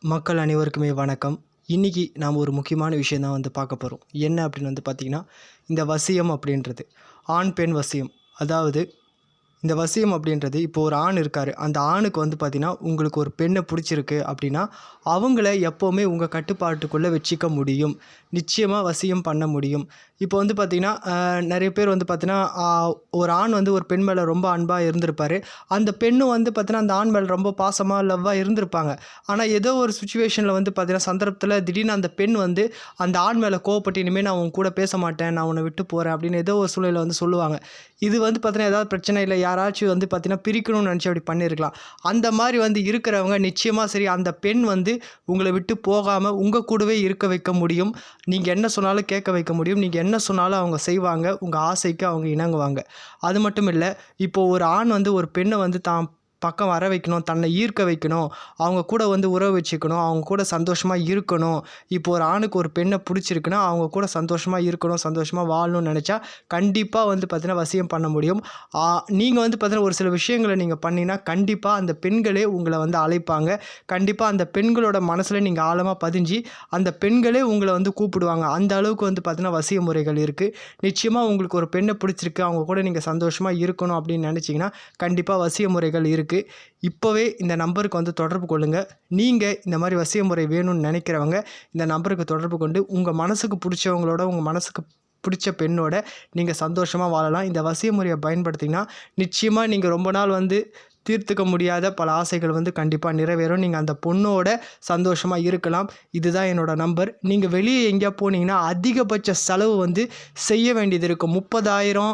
மக்கள் அனைவருக்குமே வணக்கம். இன்னைக்கு நாம் ஒரு முக்கியமான விஷயம் தான் பார்க்க போகிறோம். என்ன அப்படின்னு பார்த்தீங்கன்னா, இந்த வசியம் அப்படின்றது ஆண் பெண் வசியம். அதாவது இந்த வசியம் அப்படின்றது இப்போ ஒரு ஆண் இருக்கார். அந்த ஆணுக்கு பார்த்தீங்கன்னா, உங்களுக்கு ஒரு பெண்ணை பிடிச்சிருக்கு அப்படின்னா, அவங்கள எப்போவுமே உங்கள் கட்டுப்பாட்டுக்குள்ளே வச்சுக்க முடியும். நிச்சயமாக வசியம் பண்ண முடியும். இப்போ பார்த்தீங்கன்னா, நிறைய பேர் பார்த்தீங்கன்னா, ஒரு ஆண் ஒரு பெண் மேலே ரொம்ப அன்பாக இருந்திருப்பார். அந்த பெண்ணும் பார்த்தீங்கன்னா, அந்த ஆண் மேலே ரொம்ப பாசமாக லவ்வாக இருந்திருப்பாங்க. ஆனால் ஏதோ ஒரு சுச்சுவேஷனில் பார்த்தீங்கன்னா, சந்தர்ப்பத்தில் திடீர்னு அந்த பெண் அந்த ஆண் மேலே கோவப்பட்டு, இனிமேல் நான் உன் கூட பேச மாட்டேன், நான் உன்னை விட்டு போகிறேன் அப்படின்னு ஏதோ ஒரு சூழ்நிலை சொல்லுவாங்க. இது பார்த்தீங்கன்னா, ஏதாவது பிரச்சனை இல்லை, யாராச்சும் பார்த்தீங்கன்னா பிரிக்கணும்னு நினச்சி அப்படி பண்ணியிருக்கலாம். அந்த மாதிரி இருக்கிறவங்க நிச்சயமாக சரி, அந்த பெண் உங்களை விட்டு போகாமல் உங்கள் கூடவே இருக்க வைக்க முடியும். நீங்கள் என்ன சொன்னாலும் கேட்க வைக்க முடியும். நீங்கள் என்ன சொன்னாலும் அவங்க செய்வாங்க. உங்கள் ஆசைக்கு அவங்க இணங்குவாங்க. அது மட்டும் இல்லை, இப்போது ஒரு ஆண் ஒரு பெண்ணை தான் பக்கம் வர வைக்கணும், தன்னை ஈர்க்க வைக்கணும், அவங்க கூட உறவு வச்சுக்கணும், அவங்க கூட சந்தோஷமாக இருக்கணும். இப்போ ஒரு ஆணுக்கு ஒரு பெண்ணை பிடிச்சிருக்குன்னா அவங்க கூட சந்தோஷமாக இருக்கணும், சந்தோஷமாக வாழணும்னு நினச்சா கண்டிப்பாக பார்த்தீங்கன்னா வசியம் பண்ண முடியும். நீங்கள் பார்த்தீங்கன்னா ஒரு சில விஷயங்களை நீங்கள் பண்ணினா கண்டிப்பாக அந்த பெண்களே உங்களை அழைப்பாங்க. கண்டிப்பாக அந்த பெண்களோட மனசில் நீங்கள் ஆழமாக பதிஞ்சு அந்த பெண்களே உங்களை கூப்பிடுவாங்க. அந்த அளவுக்கு பார்த்தீங்கன்னா வசிய முறைகள் இருக்குது. நிச்சயமாக உங்களுக்கு ஒரு பெண்ணை பிடிச்சிருக்கு, அவங்க கூட நீங்கள் சந்தோஷமாக இருக்கணும் அப்படின்னு நினச்சிங்கன்னா கண்டிப்பாக வசிய முறைகள் இருக்குது. இப்போவே இந்த நம்பருக்கு தொடர்பு கொள்ளுங்கள். நீங்கள் இந்த மாதிரி வசிய முறை வேணும்னு நினைக்கிறவங்க இந்த நம்பருக்கு தொடர்பு கொண்டு உங்கள் மனசுக்கு பிடிச்சவங்களோட, உங்கள் மனசுக்கு பிடிச்ச பெண்ணோட நீங்கள் சந்தோஷமாக வாழலாம். இந்த வசிய முறையை பயன்படுத்திங்கன்னா நிச்சயமாக நீங்கள் ரொம்ப நாள் தீர்த்துக்க முடியாத பல ஆசைகள் கண்டிப்பாக நிறைவேறும். நீங்கள் அந்த பொண்ணோட சந்தோஷமாக இருக்கலாம். இதுதான் என்னோடய நம்பர். நீங்கள் வெளியே எங்கேயா போனீங்கன்னா அதிகபட்ச செலவு செய்ய வேண்டியது இருக்கும். 30,000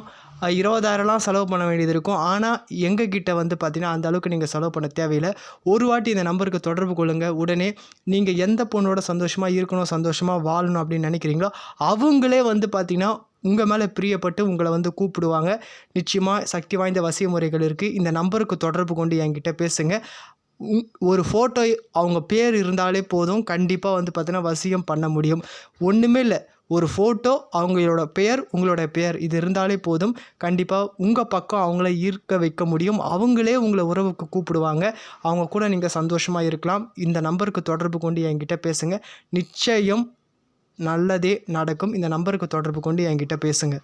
20,000லாம் செலவு பண்ண வேண்டியது இருக்கும். ஆனால் எங்ககிட்ட பார்த்தீங்கன்னா அந்த அளவுக்கு நீங்கள் செலவு பண்ண தேவையில்லை. ஒரு வாட்டி இந்த நம்பருக்கு தொடர்பு கொள்ளுங்கள். உடனே நீங்கள் எந்த பொண்ணோட சந்தோஷமாக இருக்கணும், சந்தோஷமாக வாழணும் அப்படின்னு நினைக்கிறீங்களோ அவங்களே பார்த்தீங்கன்னா உங்கள் மேலே பிரியப்பட்டு உங்களை கூப்பிடுவாங்க. நிச்சயமாக சக்தி வாய்ந்த வசிய முறைகள் இருக்குது. இந்த நம்பருக்கு தொடர்பு கொண்டு என்கிட்ட பேசுங்க. ஒரு ஃபோட்டோ அவங்க பேர் இருந்தாலே போதும், கண்டிப்பாக பார்த்தீங்கன்னா வசியம் பண்ண முடியும். ஒன்றுமே இல்லை, ஒரு ஃபோட்டோ, அவங்களோட பெயர், உங்களோட பெயர், இது இருந்தாலே போதும், கண்டிப்பாக உங்கள் பக்கம் அவங்கள ஈர்க்க வைக்க முடியும். அவங்களே உங்களை உறவுக்கு கூப்பிடுவாங்க. அவங்க கூட நீங்கள் சந்தோஷமாக இருக்கலாம். இந்த நம்பருக்கு தொடர்பு கொண்டு என்கிட்ட பேசுங்க. நிச்சயம் நல்லதே நடக்கும். இந்த நம்பருக்கு தொடர்பு கொண்டு என்கிட்ட பேசுங்க.